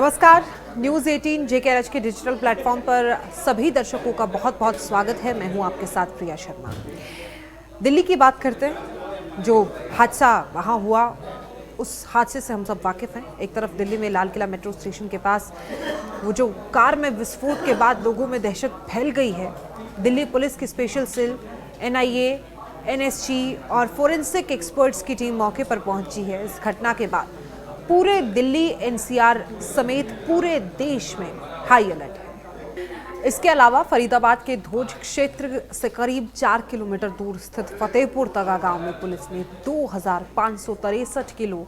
नमस्कार, news 18 JKRH के digital platform पर सभी दर्शकों का बहुत बहुत स्वागत है। मैं हूं आपके साथ प्रिया शर्मा। दिल्ली की बात करते हैं। जो हादसा वहां हुआ, उस हादसे से हम सब वाकिफ़ हैं। एक तरफ दिल्ली में लाल किला मेट्रो स्टेशन के पास वो जो कार में विस्फोट के बाद लोगों में दहशत फैल गई है। दिल्ली पुलिस की स्पेशल सेल, NIA, NSG और फोरेंसिक एक्सपर्ट्स की टीम मौके पर पहुंची है। इस घटना के बाद पूरे दिल्ली NCR समेत पूरे देश में हाई अलर्ट है। इसके अलावा फरीदाबाद के धोज क्षेत्र से करीब 4 किलोमीटर दूर स्थित फतेहपुर तगा गांव में पुलिस ने 2563 किलो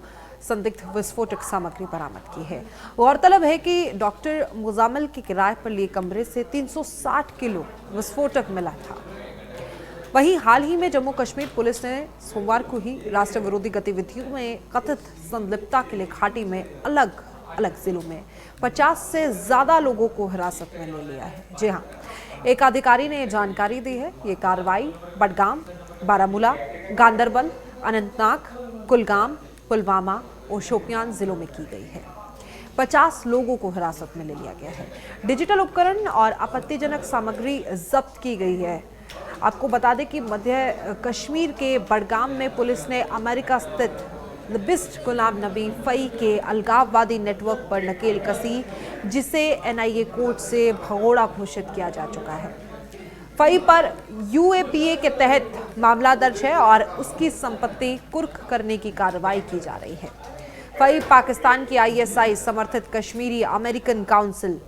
संदिग्ध विस्फोटक सामग्री बरामद की है। गौरतलब है कि डॉक्टर मुजामिल के किराए पर लिए कमरे से 360 किलो विस्फोटक मिला था। वहीं हाल ही में जम्मू कश्मीर पुलिस ने सोमवार को ही राष्ट्र विरोधी गतिविधियों में कथित संलिप्तता के लिए घाटी में अलग अलग जिलों में 50 से ज्यादा लोगों को हिरासत में ले लिया है। जी हां, एक अधिकारी ने जानकारी दी है। ये कार्रवाई बडगाम, बारामूला, गांदरबल, अनंतनाग, कुलगाम, पुलवामा और शोपियान जिलों में की गई है। 50 लोगों को हिरासत में ले लिया गया है। डिजिटल उपकरण और आपत्तिजनक सामग्री जब्त की गई है। आपको बता दें कि मध्य कश्मीर के बडगाम में पुलिस ने अमेरिका स्थित लिबिस्ट गुलाम नबी फई के अलगाववादी नेटवर्क पर नकेल कसी, जिसे NIA कोर्ट से भगोड़ा घोषित किया जा चुका है। फई पर UAPA के तहत मामला दर्ज है और उसकी संपत्ति कुर्क करने की कार्रवाई की जा रही है। फई पाकिस्तान की ISI समर्थित कश्मीरी अमेरिकन काउंसिल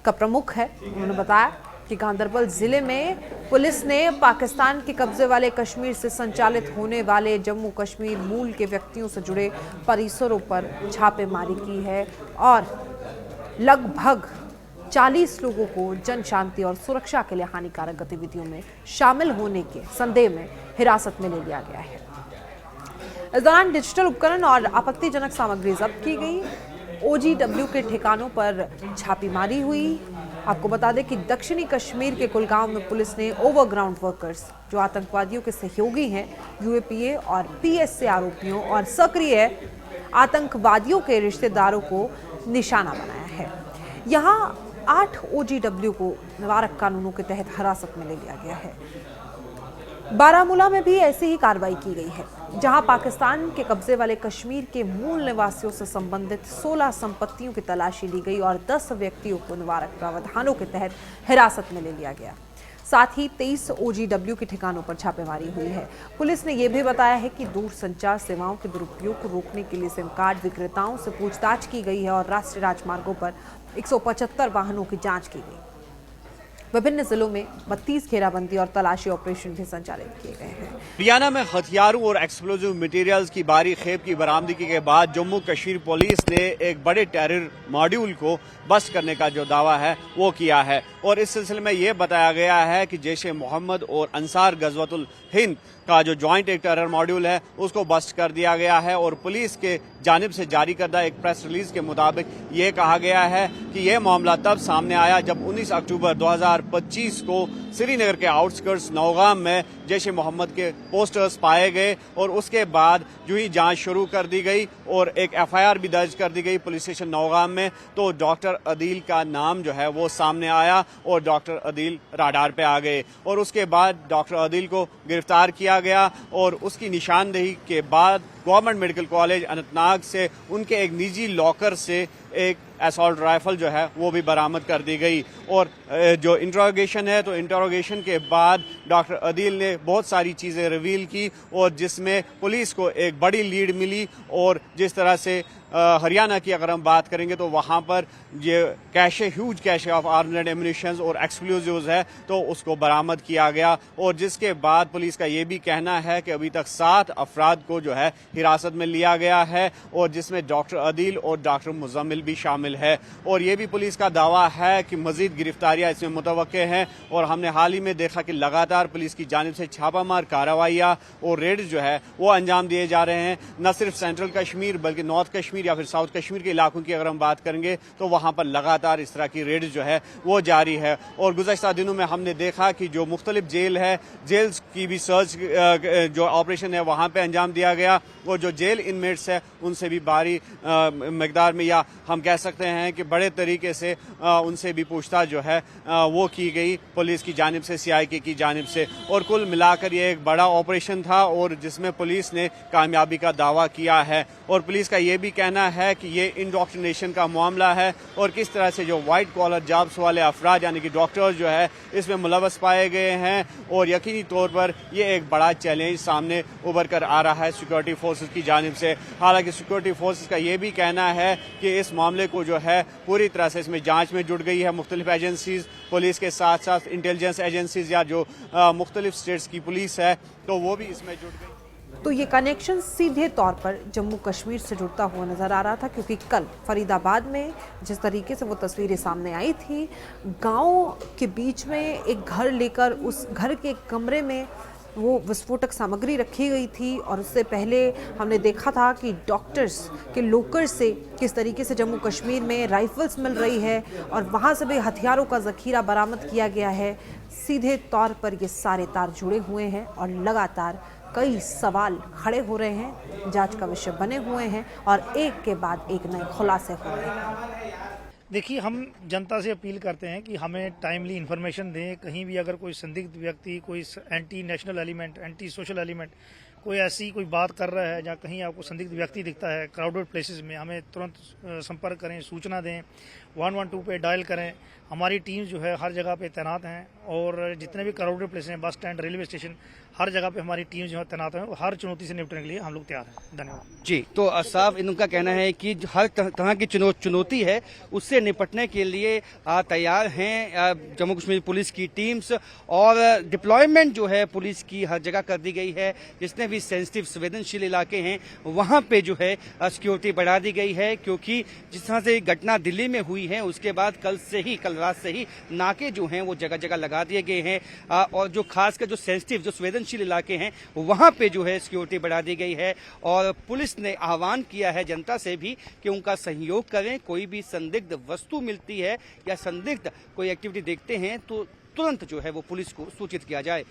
का प्रमुख है। उन्होंने बताया कि गांदरबल जिले में पुलिस ने पाकिस्तान के कब्जे वाले कश्मीर से संचालित होने वाले जम्मू कश्मीर मूल के व्यक्तियों से जुड़े परिसरों पर छापेमारी की है और लगभग 40 लोगों को जन शांति और सुरक्षा के लिए हानिकारक गतिविधियों में शामिल होने के संदेह में हिरासत में ले लिया गया है। इस दौरान डिजिटल उपकरण और आपत्तिजनक सामग्री जब्त की गई। OGW के ठिकानों पर छापेमारी हुई। आपको बता दें कि दक्षिणी कश्मीर के कुलगांव में पुलिस ने ओवरग्राउंड वर्कर्स, जो आतंकवादियों के सहयोगी हैं, UAPA और PS से आरोपियों और सक्रिय आतंकवादियों के रिश्तेदारों को निशाना बनाया है। यहां 8 OGW को निवारक कानूनों के तहत हिरासत में ले लिया गया है। बारामूला में भी ऐसी ही कार्रवाई की गई है, जहां पाकिस्तान के कब्जे वाले कश्मीर के मूल निवासियों से संबंधित 16 संपत्तियों की तलाशी ली गई और 10 व्यक्तियों को निवारक प्रावधानों के तहत हिरासत में ले लिया गया। साथ ही 23 OGW के ठिकानों पर छापेमारी हुई है। पुलिस ने यह भी बताया है कि दूरसंचार सेवाओं के दुरुपयोग को रोकने के लिए सिम कार्ड विक्रेताओं से पूछताछ की गई है और राष्ट्रीय राजमार्गों पर 175 वाहनों की जाँच की गई। विभिन्न जिलों में 32 घेराबंदी और तलाशी ऑपरेशन भी संचालित किए गए हैं। हरियाणा में हथियारों और एक्सप्लोजिव मटेरियल्स की भारी खेप की बरामदगी के बाद जम्मू कश्मीर पुलिस ने एक बड़े टेरर मॉड्यूल को बस्ट करने का जो दावा है वो किया है और इस सिलसिले में ये बताया गया है कि जैश-ए-मोहम्मद और अंसार गज़वतुल हिंद का जो जॉइंट एक टेरर मॉड्यूल है उसको बस्ट कर दिया गया है और पुलिस के जानिब से जारी करदा एक प्रेस रिलीज के मुताबिक ये कहा गया है कि यह मामला तब सामने आया जब 19 अक्टूबर 2025 को श्रीनगर के आउटस्कर्ट्स नौगाम में जैश-ए-मोहम्मद के पोस्टर्स पाए गए और उसके बाद जो ही जांच शुरू कर दी गई और एक FIR भी दर्ज कर दी गई पुलिस स्टेशन नौगाम में, तो डॉक्टर अदील का नाम जो है वो सामने आया और डॉक्टर अदील राडार पे आ गए और उसके बाद डॉक्टर अदील को गिरफ्तार किया गया और उसकी निशानदेही के बाद गवर्नमेंट मेडिकल कॉलेज अनंतनाग से उनके एक निजी लॉकर से एक असॉल्ट राइफल जो है वो भी बरामद कर दी गई और जो इंट्रोगेशन है तो इंट्रोगेशन के बाद डॉक्टर अदील ने बहुत सारी चीज़ें रिवील की और जिसमें पुलिस को एक बड़ी लीड मिली और जिस तरह से हरियाणा की अगर हम बात करेंगे तो वहाँ पर ये cache huge cache of arms and ammunitions और एक्सप्लोजिव्स है तो उसको बरामद किया गया और जिसके बाद पुलिस का ये भी कहना है कि अभी तक 7 अफराद को जो है हिरासत में लिया गया है और जिसमें डॉक्टर अदील और डॉक्टर मुजम्मिल भी शामिल है और ये भी पुलिस का दावा है कि मजीद गिरफ्तारियां इसमें मुतवक्के हैं और हमने हाल ही में देखा कि लगातार लगातार पुलिस की जानिब से छापामार कार्रवाइयाँ और रेड जो है वो अंजाम दिए जा रहे हैं। न सिर्फ सेंट्रल कश्मीर बल्कि नॉर्थ कश्मीर या फिर साउथ कश्मीर के इलाकों की अगर हम बात करेंगे तो वहाँ पर लगातार इस तरह की रेड जो है वो जारी है। और गुज़श्ता दिनों में हमने देखा कि जो मुख्तलिफ जेल है, जेल्स की भी सर्च जो ऑपरेशन है वहाँ पर अंजाम दिया गया और जो जेल इनमेट्स है उनसे भी भारी मकदार में या हम कह सकते हैं कि बड़े तरीके से उनसे भी पूछताछ जो है वो की गई पुलिस की जानिब से, CIK की जानिब से। और कुल मिलाकर ये एक बड़ा ऑपरेशन था और जिसमें पुलिस ने कामयाबी का दावा किया है। और पुलिस का ये भी कहना है कि ये इंडोक्ट्रिनेशन का मामला है और किस तरह से जो वाइट कॉलर जॉब्स वाले अफराद यानी कि डॉक्टर्स जो है इसमें मुलव्वस पाए गए हैं और यकीनी तौर पर ये एक बड़ा चैलेंज सामने उभर कर आ रहा है सिक्योरिटी फोर्सेस की जानिब से। हालांकि सिक्योरिटी फोर्सेस का ये भी कहना है कि इस मामले को जो है पूरी तरह से इसमें जांच में जुट गई है मुख्तलिफ एजेंसीज, पुलिस के साथ साथ इंटेलिजेंस एजेंसीज या जो मुख्तलिफ स्टेट्स की पुलिस है तो वो भी इसमें जुट गई। तो ये कनेक्शन सीधे तौर पर जम्मू कश्मीर से जुड़ता हुआ नज़र आ रहा था, क्योंकि कल फरीदाबाद में जिस तरीके से वो तस्वीरें सामने आई थी, गांव के बीच में एक घर लेकर उस घर के कमरे में वो विस्फोटक सामग्री रखी गई थी। और उससे पहले हमने देखा था कि डॉक्टर्स के लोकर से किस तरीके से जम्मू कश्मीर में राइफल्स मिल रही है और वहाँ से भी हथियारों का ज़खीरा बरामद किया गया है। सीधे तौर पर ये सारे तार जुड़े हुए हैं और लगातार कई सवाल खड़े हो रहे हैं, जांच का विषय बने हुए हैं और एक के बाद एक नए खुलासे हो रहे हैं। देखिए, हम जनता से अपील करते हैं कि हमें टाइमली इन्फॉर्मेशन दें। कहीं भी अगर कोई संदिग्ध व्यक्ति, कोई anti national element, anti social element कोई ऐसी कोई बात कर रहा है या कहीं आपको संदिग्ध व्यक्ति दिखता है क्राउडेड प्लेसेस में, हमें तुरंत संपर्क करें, सूचना दें, 112 पे डायल करें। हमारी टीम जो है हर जगह पे तैनात हैं और जितने भी क्राउडेड प्लेस हैं, बस स्टैंड, रेलवे स्टेशन, हर जगह पे हमारी टीम जो है तैनात है और हर चुनौती से निपटने के लिए हम लोग तैयार हैं। धन्यवाद जी। तो साहब, इनका कहना है कि हर तरह की चुनौती है उससे निपटने के लिए तैयार हैं जम्मू कश्मीर पुलिस की टीम्स और डिप्लॉयमेंट जो है पुलिस की हर जगह कर दी गई है। जितने भी सेंसिटिव संवेदनशील इलाके हैं वहां पे जो है सिक्योरिटी बढ़ा दी गई है, क्योंकि जिस तरह से घटना दिल्ली में हुई है उसके बाद कल रात से ही नाके जो हैं वो जगह जगह लगा दिए गए हैं और जो खासकर जो सेंसिटिव, जो संवेदनशील इलाके हैं वहां पे जो है सिक्योरिटी बढ़ा दी गई है। और पुलिस ने आह्वान किया है जनता से भी कि उनका सहयोग करें। कोई भी संदिग्ध वस्तु मिलती है या संदिग्ध कोई एक्टिविटी देखते हैं तो तुरंत जो है वो पुलिस को सूचित किया जाए।